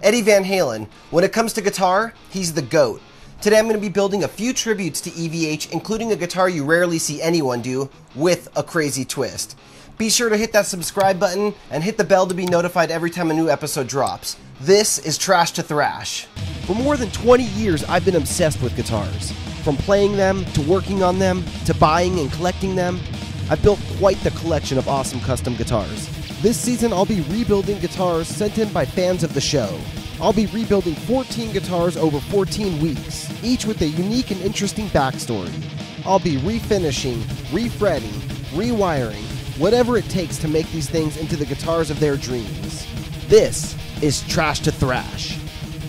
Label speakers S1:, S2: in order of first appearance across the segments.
S1: Eddie Van Halen. When it comes to guitar, he's the GOAT. Today I'm going to be building a few tributes to EVH, including a guitar you rarely see anyone do, with a crazy twist. Be sure to hit that subscribe button and hit the bell to be notified every time a new episode drops. This is Trash to Thrash. For more than 20 years I've been obsessed with guitars. From playing them, to working on them, to buying and collecting them, I've built quite the collection of awesome custom guitars. This season I'll be rebuilding guitars sent in by fans of the show. I'll be rebuilding 14 guitars over 14 weeks, each with a unique and interesting backstory. I'll be refinishing, refretting, rewiring, whatever it takes to make these things into the guitars of their dreams. This is Trash to Thrash.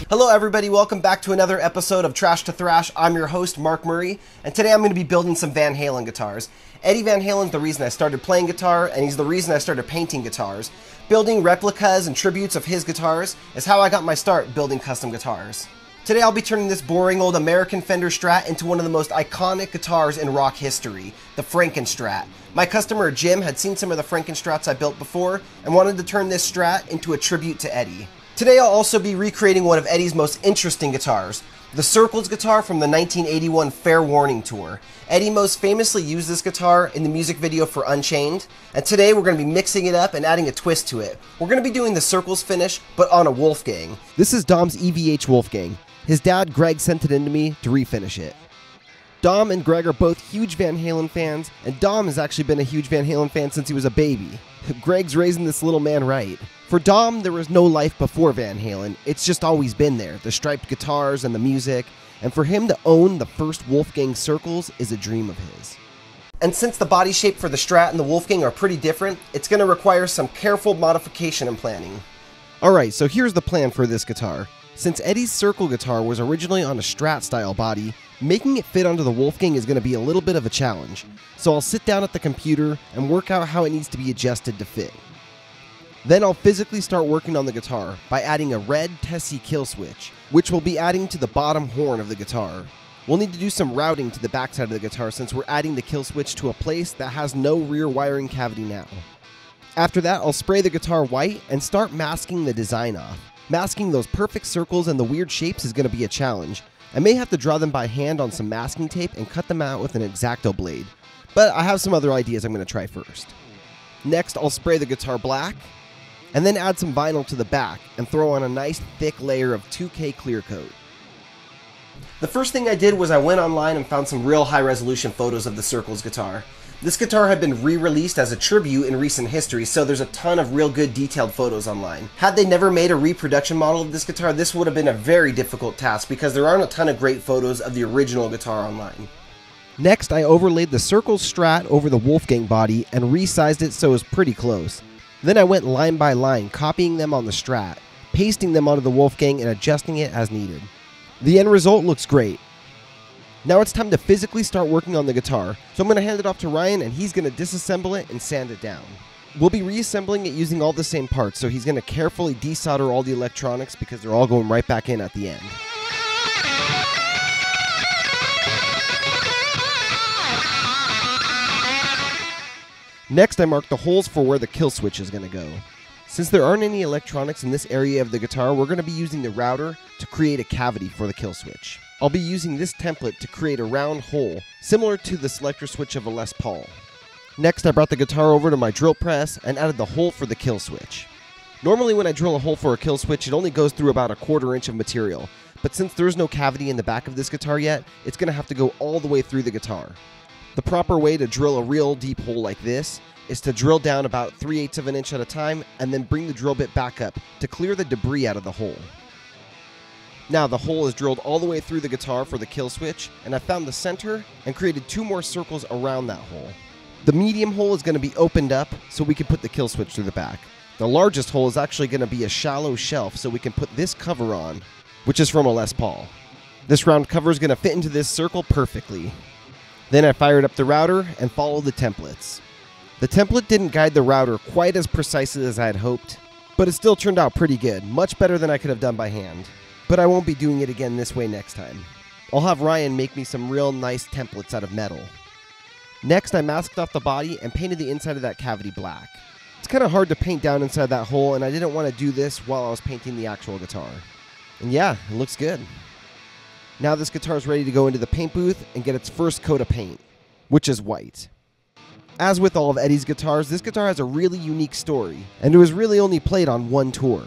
S1: Hello everybody, welcome back to another episode of Trash to Thrash. I'm your host, Mark Murray, and today I'm going to be building some Van Halen guitars. Eddie Van Halen's the reason I started playing guitar, and he's the reason I started painting guitars. Building replicas and tributes of his guitars is how I got my start building custom guitars. Today I'll be turning this boring old American Fender Strat into one of the most iconic guitars in rock history, the Frankenstrat. My customer Jim had seen some of the Frankenstrats I built before and wanted to turn this Strat into a tribute to Eddie. Today I'll also be recreating one of Eddie's most interesting guitars, the Circles guitar from the 1981 Fair Warning tour. Eddie most famously used this guitar in the music video for Unchained, and today we're going to be mixing it up and adding a twist to it. We're going to be doing the Circles finish, but on a Wolfgang. This is Dom's EVH Wolfgang. His dad Greg sent it in to me to refinish it. Dom and Greg are both huge Van Halen fans, and Dom has actually been a huge Van Halen fan since he was a baby. Greg's raising this little man right. For Dom, there was no life before Van Halen. It's just always been there, the striped guitars and the music, and for him to own the first Wolfgang Circles is a dream of his. And since the body shape for the Strat and the Wolfgang are pretty different, it's going to require some careful modification and planning. Alright, so here's the plan for this guitar. Since Eddie's Circle guitar was originally on a Strat style body, making it fit onto the Wolfgang is going to be a little bit of a challenge. So I'll sit down at the computer and work out how it needs to be adjusted to fit. Then I'll physically start working on the guitar by adding a red Tessie kill switch, which we'll be adding to the bottom horn of the guitar. We'll need to do some routing to the backside of the guitar since we're adding the kill switch to a place that has no rear wiring cavity now. After that, I'll spray the guitar white and start masking the design off. Masking those perfect circles and the weird shapes is going to be a challenge. I may have to draw them by hand on some masking tape and cut them out with an X-Acto blade, but I have some other ideas I'm going to try first. Next, I'll spray the guitar black, and then add some vinyl to the back and throw on a nice thick layer of 2K clear coat. The first thing I did was I went online and found some real high resolution photos of the Circles guitar. This guitar had been re-released as a tribute in recent history, so there's a ton of real good detailed photos online. Had they never made a reproduction model of this guitar, this would have been a very difficult task because there aren't a ton of great photos of the original guitar online. Next, I overlaid the Circles Strat over the Wolfgang body and resized it so it was pretty close. Then I went line by line, copying them on the Strat, pasting them onto the Wolfgang and adjusting it as needed. The end result looks great. Now it's time to physically start working on the guitar, so I'm going to hand it off to Ryan and he's going to disassemble it and sand it down. We'll be reassembling it using all the same parts, so he's going to carefully desolder all the electronics because they're all going right back in at the end. Next, I marked the holes for where the kill switch is going to go. Since there aren't any electronics in this area of the guitar, we're going to be using the router to create a cavity for the kill switch. I'll be using this template to create a round hole, similar to the selector switch of a Les Paul. Next, I brought the guitar over to my drill press and added the hole for the kill switch. Normally when I drill a hole for a kill switch, it only goes through about a 1/4 inch of material, but since there's no cavity in the back of this guitar yet, it's going to have to go all the way through the guitar. The proper way to drill a real deep hole like this is to drill down about 3/8 of an inch at a time and then bring the drill bit back up to clear the debris out of the hole. Now the hole is drilled all the way through the guitar for the kill switch, and I found the center and created 2 more circles around that hole. The medium hole is going to be opened up so we can put the kill switch through the back. The largest hole is actually going to be a shallow shelf so we can put this cover on, which is from a Les Paul. This round cover is going to fit into this circle perfectly. Then I fired up the router and followed the templates. The template didn't guide the router quite as precisely as I had hoped, but it still turned out pretty good, much better than I could have done by hand. But I won't be doing it again this way next time. I'll have Ryan make me some real nice templates out of metal. Next, I masked off the body and painted the inside of that cavity black. It's kind of hard to paint down inside that hole, and I didn't want to do this while I was painting the actual guitar. And yeah, it looks good. Now this guitar is ready to go into the paint booth and get its first coat of paint, which is white. As with all of Eddie's guitars, this guitar has a really unique story, and it was really only played on one tour.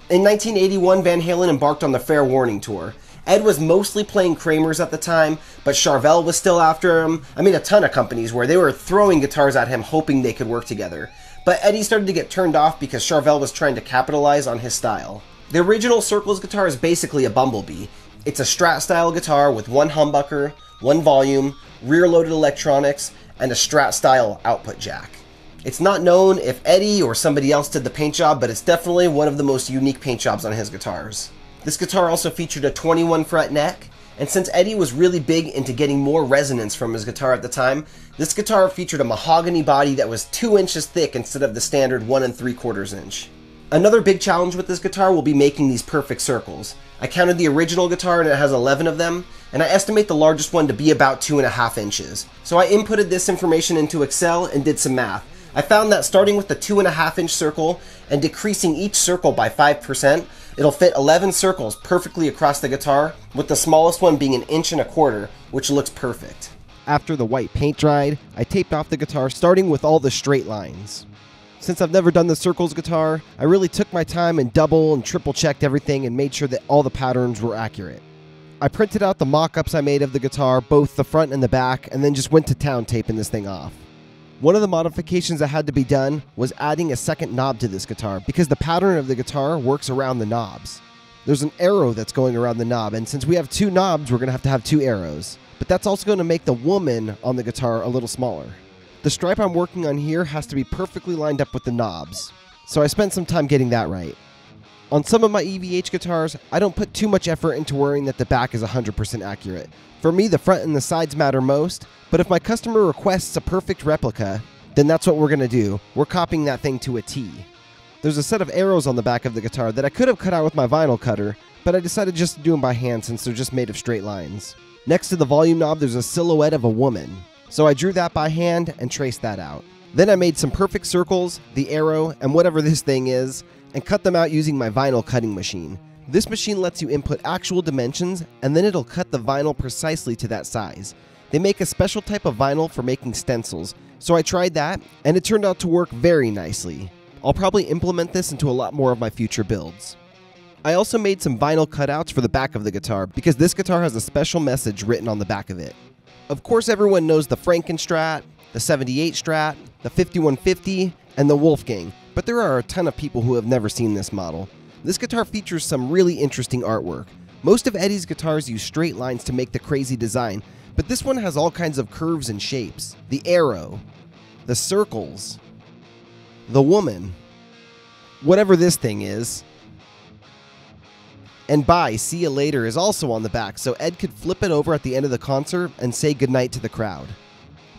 S1: In 1981, Van Halen embarked on the Fair Warning Tour. Ed was mostly playing Kramer's at the time, but Charvel was still after him. I mean, a ton of companies where they were throwing guitars at him hoping they could work together. But Eddie started to get turned off because Charvel was trying to capitalize on his style. The original Circles guitar is basically a Bumblebee. It's a Strat style guitar with one humbucker, one volume, rear-loaded electronics, and a Strat style output jack. It's not known if Eddie or somebody else did the paint job, but it's definitely one of the most unique paint jobs on his guitars. This guitar also featured a 21 fret neck, and since Eddie was really big into getting more resonance from his guitar at the time, this guitar featured a mahogany body that was 2 inches thick instead of the standard 1 3/4 inch. Another big challenge with this guitar will be making these perfect circles. I counted the original guitar and it has 11 of them, and I estimate the largest one to be about 2.5 inches. So I inputted this information into Excel and did some math. I found that starting with the 2.5 inch circle and decreasing each circle by 5%, it'll fit 11 circles perfectly across the guitar, with the smallest one being 1.25 inches, which looks perfect. After the white paint dried, I taped off the guitar starting with all the straight lines. Since I've never done the Circles guitar, I really took my time and double and triple checked everything and made sure that all the patterns were accurate. I printed out the mock-ups I made of the guitar, both the front and the back, and then just went to town taping this thing off. One of the modifications that had to be done was adding a second knob to this guitar because the pattern of the guitar works around the knobs. There's an arrow that's going around the knob, and since we have 2 knobs, we're going to have 2 arrows. But that's also going to make the woman on the guitar a little smaller. The stripe I'm working on here has to be perfectly lined up with the knobs, so I spent some time getting that right. On some of my EVH guitars, I don't put too much effort into worrying that the back is 100% accurate. For me, the front and the sides matter most, but if my customer requests a perfect replica, then that's what we're going to do. We're copying that thing to a T. There's a set of arrows on the back of the guitar that I could have cut out with my vinyl cutter, but I decided just to do them by hand since they're just made of straight lines. Next to the volume knob, there's a silhouette of a woman, so I drew that by hand and traced that out. Then I made some perfect circles, the arrow, and whatever this thing is, and cut them out using my vinyl cutting machine. This machine lets you input actual dimensions, and then it'll cut the vinyl precisely to that size. They make a special type of vinyl for making stencils, so I tried that, and it turned out to work very nicely. I'll probably implement this into a lot more of my future builds. I also made some vinyl cutouts for the back of the guitar, because this guitar has a special message written on the back of it. Of course, everyone knows the Frankenstrat, the 78 Strat, the 5150, and the Wolfgang, but there are a ton of people who have never seen this model. This guitar features some really interesting artwork. Most of Eddie's guitars use straight lines to make the crazy design, but this one has all kinds of curves and shapes. The arrow, the circles, the woman, whatever this thing is. And bye, see you later is also on the back, so Ed could flip it over at the end of the concert and say goodnight to the crowd.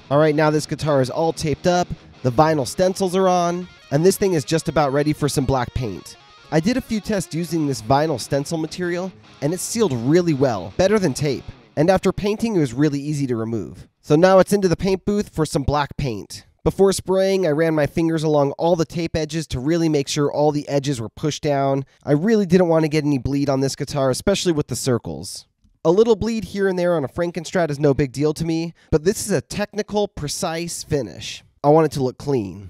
S1: Alright, now this guitar is all taped up, the vinyl stencils are on, and this thing is just about ready for some black paint. I did a few tests using this vinyl stencil material, and it sealed really well, better than tape. And after painting, it was really easy to remove. So now it's into the paint booth for some black paint. Before spraying, I ran my fingers along all the tape edges to really make sure all the edges were pushed down. I really didn't want to get any bleed on this guitar, especially with the circles. A little bleed here and there on a Frankenstrat is no big deal to me, but this is a technical, precise finish. I want it to look clean.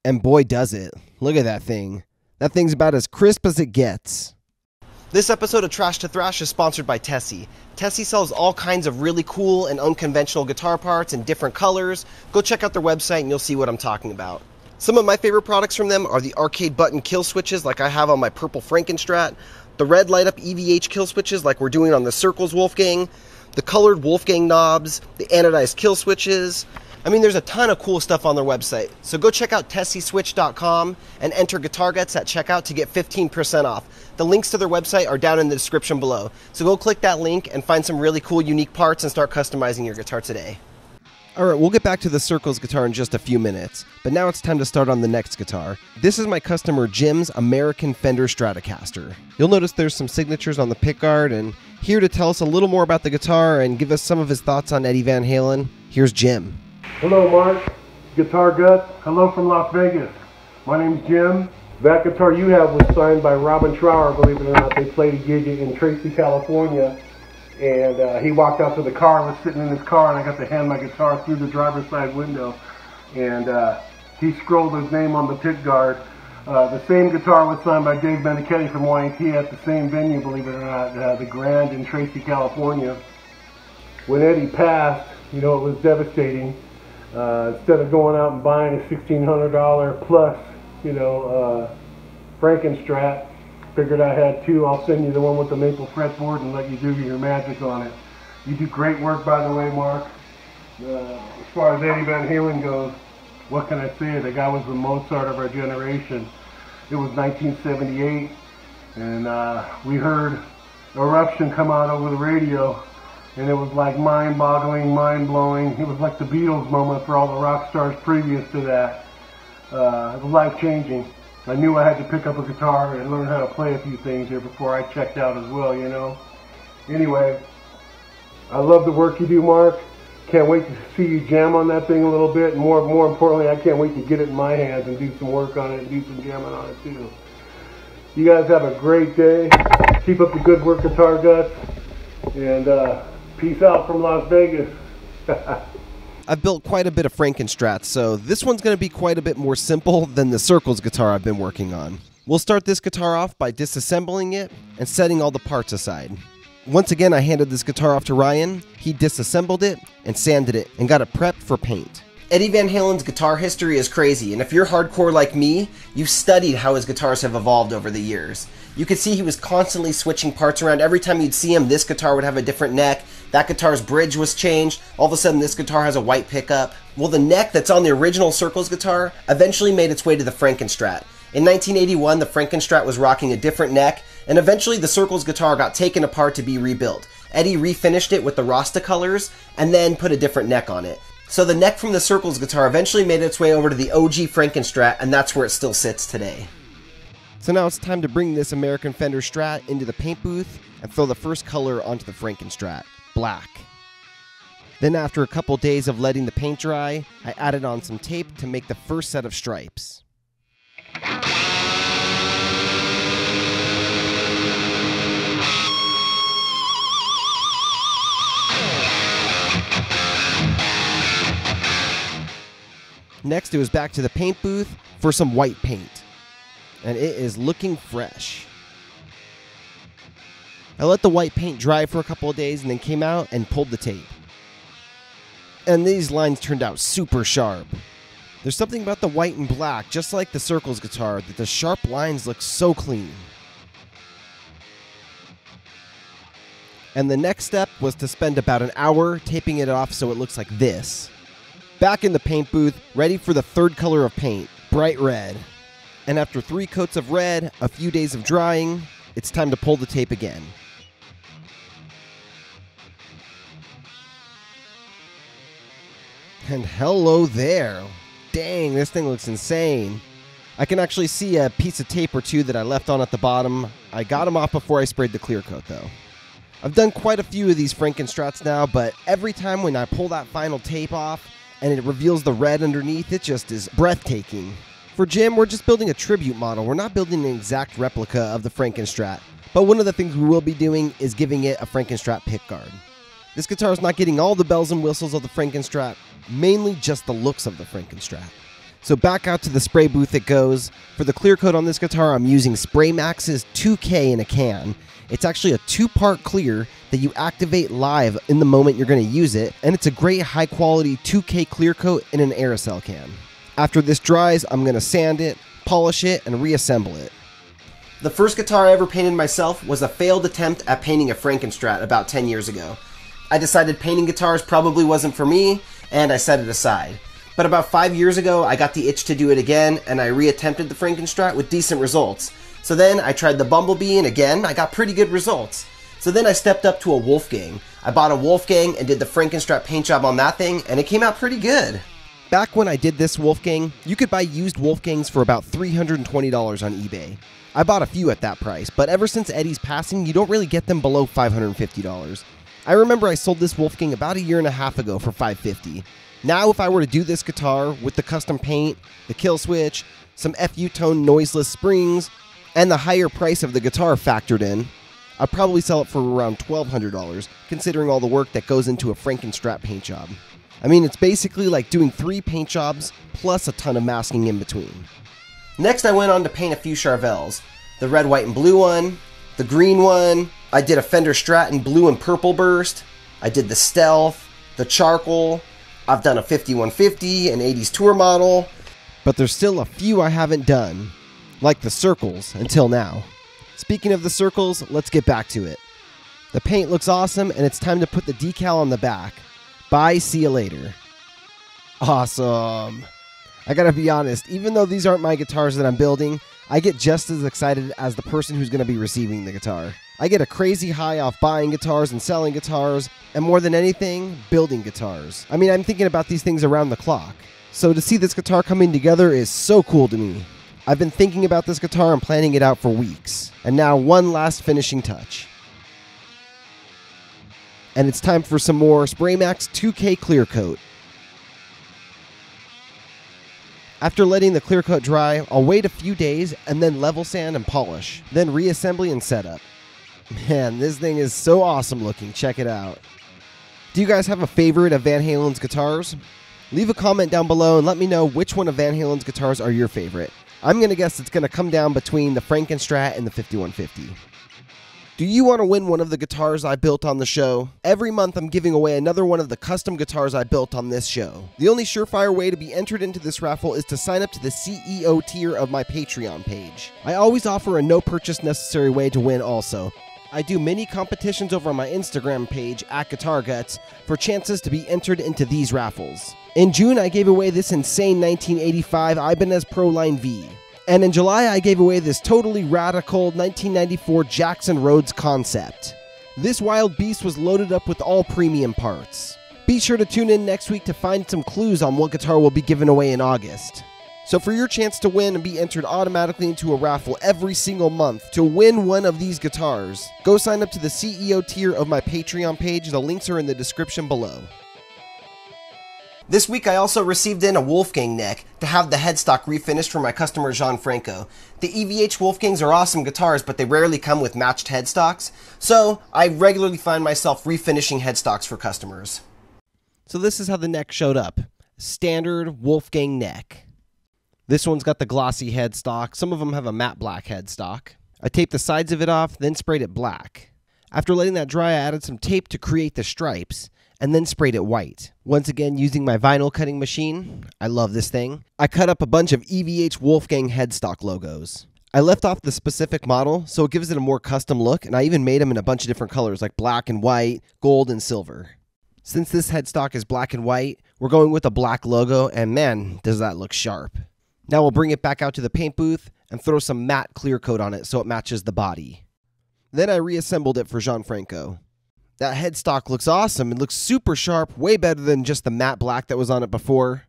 S1: And boy does it. Look at that thing. That thing's about as crisp as it gets. This episode of Trash to Thrash is sponsored by Tessie. Tessie sells all kinds of really cool and unconventional guitar parts in different colors. Go check out their website and you'll see what I'm talking about. Some of my favorite products from them are the arcade button kill switches like I have on my purple Frankenstrat, the red light up EVH kill switches like we're doing on the Circles Wolfgang, the colored Wolfgang knobs, the anodized kill switches. I mean, there's a ton of cool stuff on their website. So go check out tessieswitch.com and enter GuitarGuts at checkout to get 15% off. The links to their website are down in the description below. So go click that link and find some really cool, unique parts and start customizing your guitar today. Alright, we'll get back to the Circles guitar in just a few minutes, but now it's time to start on the next guitar. This is my customer Jim's American Fender Stratocaster. You'll notice there's some signatures on the pickguard, and here to tell us a little more about the guitar and give us some of his thoughts on Eddie Van Halen, here's Jim.
S2: Hello Mark, Guitar Gut. Hello from Las Vegas. My name's Jim. That guitar you have was signed by Robin Trower, believe it or not. They played a gig in Tracy, California, and he walked out to the car, was sitting in his car, and I got to hand my guitar through the driver's side window, and he scrolled his name on the pick guard. The same guitar was signed by Dave Benechetti from YT at the same venue, believe it or not, the Grand in Tracy, California. When Eddie passed, you know, it was devastating. Instead of going out and buying a $1,600 plus, you know, Frankenstrat, figured I had two. I'll send you the one with the maple fretboard and let you do your magic on it. You do great work, by the way, Mark. As far as Eddie Van Halen goes, what can I say? The guy was the Mozart of our generation. It was 1978, and we heard Eruption come out over the radio, and it was like mind-boggling, mind-blowing. It was like the Beatles moment for all the rock stars previous to that. It was life-changing. I knew I had to pick up a guitar and learn how to play a few things here before I checked out as well, you know. Anyway, I love the work you do, Mark. Can't wait to see you jam on that thing a little bit. And more importantly, I can't wait to get it in my hands and do some work on it and do some jamming on it too. You guys have a great day. Keep up the good work, Guitar Guts. And peace out from Las Vegas.
S1: I've built quite a bit of Frankenstrats, so this one's going to be quite a bit more simple than the Circles guitar I've been working on. We'll start this guitar off by disassembling it and setting all the parts aside. Once again, I handed this guitar off to Ryan. He disassembled it and sanded it and got it prepped for paint. Eddie Van Halen's guitar history is crazy, and if you're hardcore like me, you've studied how his guitars have evolved over the years. You could see he was constantly switching parts around. Every time you'd see him, this guitar would have a different neck. That guitar's bridge was changed. All of a sudden, this guitar has a white pickup. Well, the neck that's on the original Circles guitar eventually made its way to the Frankenstrat. In 1981, the Frankenstrat was rocking a different neck, and eventually the Circles guitar got taken apart to be rebuilt. Eddie refinished it with the Rasta colors, and then put a different neck on it. So the neck from the Circles guitar eventually made its way over to the OG Frankenstrat, and that's where it still sits today. So now it's time to bring this American Fender Strat into the paint booth and throw the first color onto the Frankenstrat, black. Then after a couple days of letting the paint dry, I added on some tape to make the first set of stripes. Next, it was back to the paint booth for some white paint. And it is looking fresh. I let the white paint dry for a couple of days and then came out and pulled the tape. And these lines turned out super sharp. There's something about the white and black, just like the Circles guitar, that the sharp lines look so clean. And the next step was to spend about an hour taping it off so it looks like this. Back in the paint booth, ready for the third color of paint, bright red. And after 3 coats of red, a few days of drying, it's time to pull the tape again. And hello there. Dang, this thing looks insane. I can actually see a piece of tape or two that I left on at the bottom. I got them off before I sprayed the clear coat though. I've done quite a few of these Frankenstrats now, but every time when I pull that final tape off and it reveals the red underneath, it just is breathtaking. For Jim, we're just building a tribute model. We're not building an exact replica of the Frankenstrat, but one of the things we will be doing is giving it a Frankenstrat pickguard. This guitar is not getting all the bells and whistles of the Frankenstrat, mainly just the looks of the Frankenstrat. So back out to the spray booth it goes. For the clear coat on this guitar, I'm using Spray Max's 2K in a can. It's actually a 2-part clear that you activate live in the moment you're going to use it, and it's a great high quality 2K clear coat in an aerosol can. After this dries, I'm going to sand it, polish it, and reassemble it. The first guitar I ever painted myself was a failed attempt at painting a Frankenstrat about 10 years ago. I decided painting guitars probably wasn't for me, and I set it aside. But about 5 years ago, I got the itch to do it again, and I reattempted the Frankenstrat with decent results. So then I tried the Bumblebee, and again, I got pretty good results. So then I stepped up to a Wolfgang. I bought a Wolfgang and did the Frankenstrat paint job on that thing, and it came out pretty good. Back when I did this Wolfgang, you could buy used Wolfgangs for about $320 on eBay. I bought a few at that price, but ever since Eddie's passing, you don't really get them below $550. I remember I sold this Wolfgang about 1.5 years ago for $550. Now if I were to do this guitar with the custom paint, the kill switch, some FU tone noiseless springs, and the higher price of the guitar factored in, I'd probably sell it for around $1,200, considering all the work that goes into a Frankenstrat paint job. I mean, it's basically like doing 3 paint jobs plus a ton of masking in between. Next I went on to paint a few Charvels. The red, white, and blue one, the green one, I did a Fender Strat in blue and purple burst, I did the Stealth, the charcoal, I've done a 5150, an 80s tour model, but there's still a few I haven't done, like the circles, until now. Speaking of the circles, let's get back to it. The paint looks awesome, and it's time to put the decal on the back. Bye, see you later. Awesome. I gotta be honest, even though these aren't my guitars that I'm building, I get just as excited as the person who's gonna be receiving the guitar. I get a crazy high off buying guitars and selling guitars, and more than anything, building guitars. I mean, I'm thinking about these things around the clock. So to see this guitar coming together is so cool to me. I've been thinking about this guitar and planning it out for weeks. And now one last finishing touch. And it's time for some more Spray Max 2K clear coat. After letting the clear coat dry, I'll wait a few days and then level sand and polish. Then reassembly and setup. Man, this thing is so awesome looking. Check it out. Do you guys have a favorite of Van Halen's guitars? Leave a comment down below and let me know which one of Van Halen's guitars are your favorite. I'm going to guess it's going to come down between the Frankenstrat and the 5150. Do you want to win one of the guitars I built on the show? Every month I'm giving away another one of the custom guitars I built on this show. The only surefire way to be entered into this raffle is to sign up to the CEO tier of my Patreon page. I always offer a no purchase necessary way to win also. I do mini competitions over on my Instagram page, @GuitarGuts, for chances to be entered into these raffles. In June, I gave away this insane 1985 Ibanez Proline V. And in July, I gave away this totally radical 1994 Jackson Rhodes Concept. This wild beast was loaded up with all premium parts. Be sure to tune in next week to find some clues on what guitar will be given away in August. So for your chance to win and be entered automatically into a raffle every single month to win one of these guitars, go sign up to the CEO tier of my Patreon page. The links are in the description below. This week I also received in a Wolfgang Neck to have the headstock refinished for my customer Gianfranco. The EVH Wolfgangs are awesome guitars, but they rarely come with matched headstocks, so I regularly find myself refinishing headstocks for customers. So this is how the neck showed up. Standard Wolfgang Neck. This one's got the glossy headstock. Some of them have a matte black headstock. I taped the sides of it off, then sprayed it black. After letting that dry, I added some tape to create the stripes, and then sprayed it white. Once again, using my vinyl cutting machine. I love this thing. I cut up a bunch of EVH Wolfgang headstock logos. I left off the specific model, so it gives it a more custom look, and I even made them in a bunch of different colors, like black and white, gold and silver. Since this headstock is black and white, we're going with a black logo, and man, does that look sharp. Now we'll bring it back out to the paint booth and throw some matte clear coat on it so it matches the body. Then I reassembled it for Gianfranco. That headstock looks awesome. It looks super sharp, way better than just the matte black that was on it before.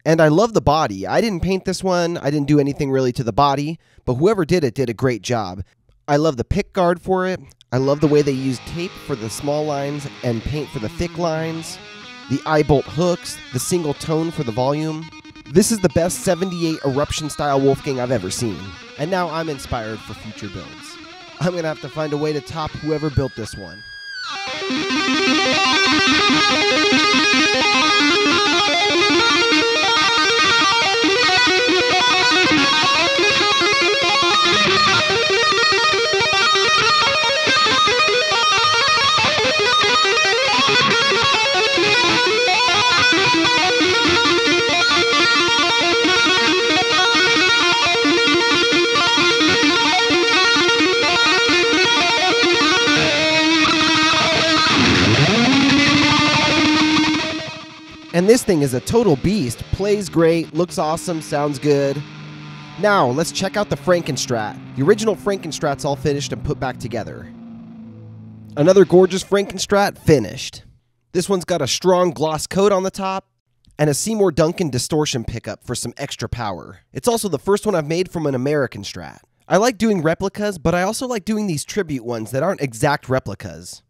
S1: And I love the body. I didn't paint this one. I didn't do anything really to the body, but whoever did it did a great job. I love the pick guard for it. I love the way they used tape for the small lines and paint for the thick lines. The eye bolt hooks, the single tone for the volume. This is the best 78 Eruption style Wolfgang I've ever seen. And now I'm inspired for future builds. I'm going to have to find a way to top whoever built this one. And this thing is a total beast. Plays great, looks awesome, sounds good. Now, let's check out the Frankenstrat. The original Frankenstrat's all finished and put back together. Another gorgeous Frankenstrat finished. This one's got a strong gloss coat on the top and a Seymour Duncan distortion pickup for some extra power. It's also the first one I've made from an American Strat. I like doing replicas, but I also like doing these tribute ones that aren't exact replicas.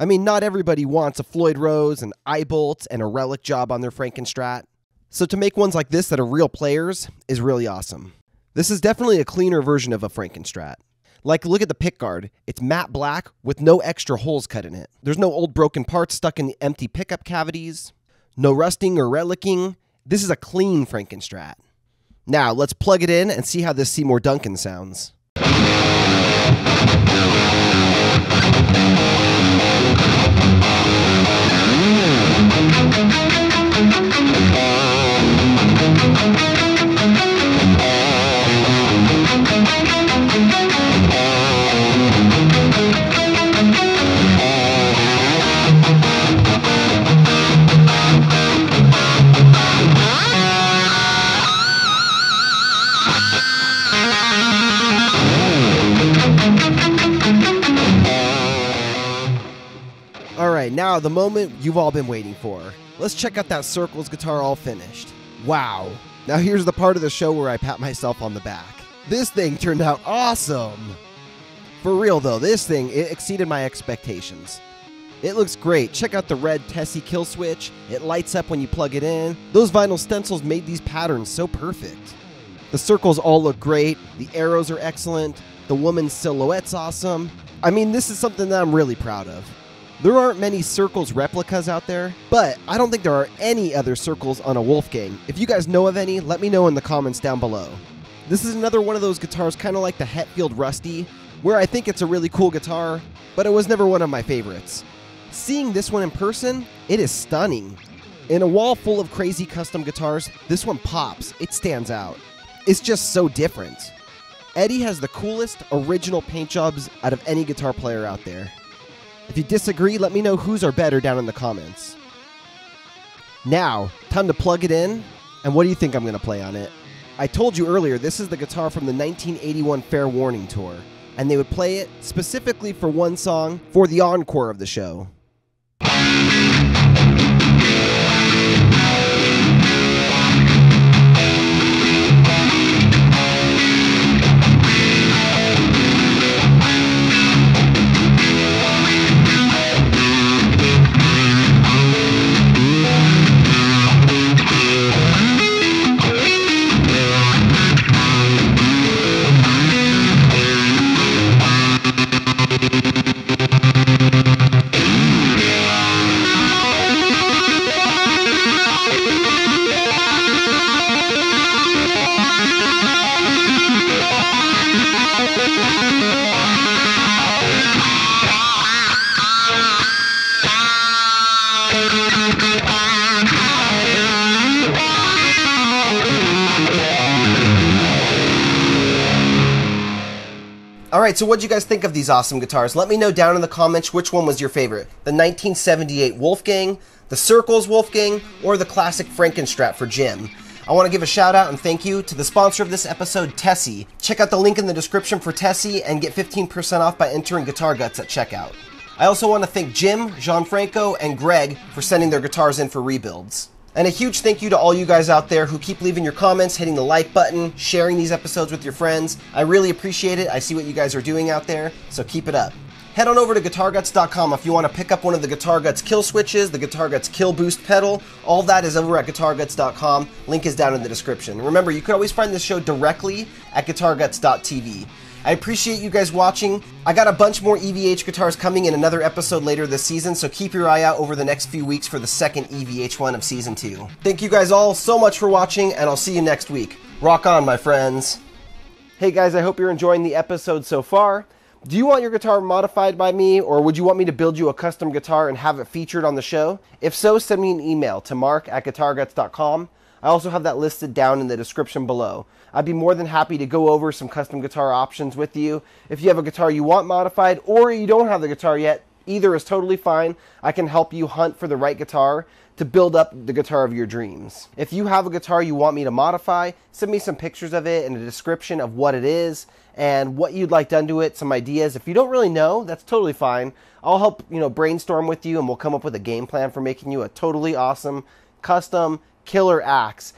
S1: I mean, not everybody wants a Floyd Rose, an eye-bolt, and a relic job on their Frankenstrat. So to make ones like this that are real players is really awesome. This is definitely a cleaner version of a Frankenstrat. Like, look at the pickguard. It's matte black with no extra holes cut in it. There's no old broken parts stuck in the empty pickup cavities. No rusting or relicking. This is a clean Frankenstrat. Now, let's plug it in and see how this Seymour Duncan sounds. Alright, now the moment you've all been waiting for. Let's check out that Circles guitar all finished. Wow. Now here's the part of the show where I pat myself on the back. This thing turned out awesome! For real though, this thing, it exceeded my expectations. It looks great. Check out the red Tessie kill switch. It lights up when you plug it in. Those vinyl stencils made these patterns so perfect. The circles all look great. The arrows are excellent. The woman's silhouette's awesome. I mean, this is something that I'm really proud of. There aren't many Circles replicas out there, but I don't think there are any other Circles on a Wolfgang. If you guys know of any, let me know in the comments down below. This is another one of those guitars kind of like the Hetfield Rusty, where I think it's a really cool guitar, but it was never one of my favorites. Seeing this one in person, it is stunning. In a wall full of crazy custom guitars, this one pops. It stands out. It's just so different. Eddie has the coolest original paint jobs out of any guitar player out there. If you disagree, let me know whose are better down in the comments. Now, time to plug it in, and what do you think I'm going to play on it? I told you earlier, this is the guitar from the 1981 Fair Warning Tour, and they would play it specifically for one song for the encore of the show. Alright, so what'd you guys think of these awesome guitars? Let me know down in the comments which one was your favorite. The 1978 Wolfgang, the Circles Wolfgang, or the classic Frankenstrat for Jim. I want to give a shout out and thank you to the sponsor of this episode, Tessie. Check out the link in the description for Tessie and get 15% off by entering Guitar Guts at checkout. I also want to thank Jim, Gianfranco, and Greg for sending their guitars in for rebuilds. And a huge thank you to all you guys out there who keep leaving your comments, hitting the like button, sharing these episodes with your friends. I really appreciate it. I see what you guys are doing out there, so keep it up. Head on over to GuitarGuts.com if you want to pick up one of the Guitar Guts kill switches, the Guitar Guts kill boost pedal. All that is over at GuitarGuts.com. Link is down in the description. Remember, you can always find this show directly at GuitarGuts.tv. I appreciate you guys watching. I got a bunch more EVH guitars coming in another episode later this season, so keep your eye out over the next few weeks for the second EVH one of Season 2. Thank you guys all so much for watching, and I'll see you next week. Rock on, my friends. Hey guys, I hope you're enjoying the episode so far. Do you want your guitar modified by me, or would you want me to build you a custom guitar and have it featured on the show? If so, send me an email to mark@guitarguts.com. I also have that listed down in the description below. I'd be more than happy to go over some custom guitar options with you. If you have a guitar you want modified, or you don't have the guitar yet, either is totally fine. I can help you hunt for the right guitar to build up the guitar of your dreams. If you have a guitar you want me to modify, send me some pictures of it and a description of what it is and what you'd like done to it, some ideas. If you don't really know, that's totally fine. I'll help, brainstorm with you, and we'll come up with a game plan for making you a totally awesome, custom, killer axe.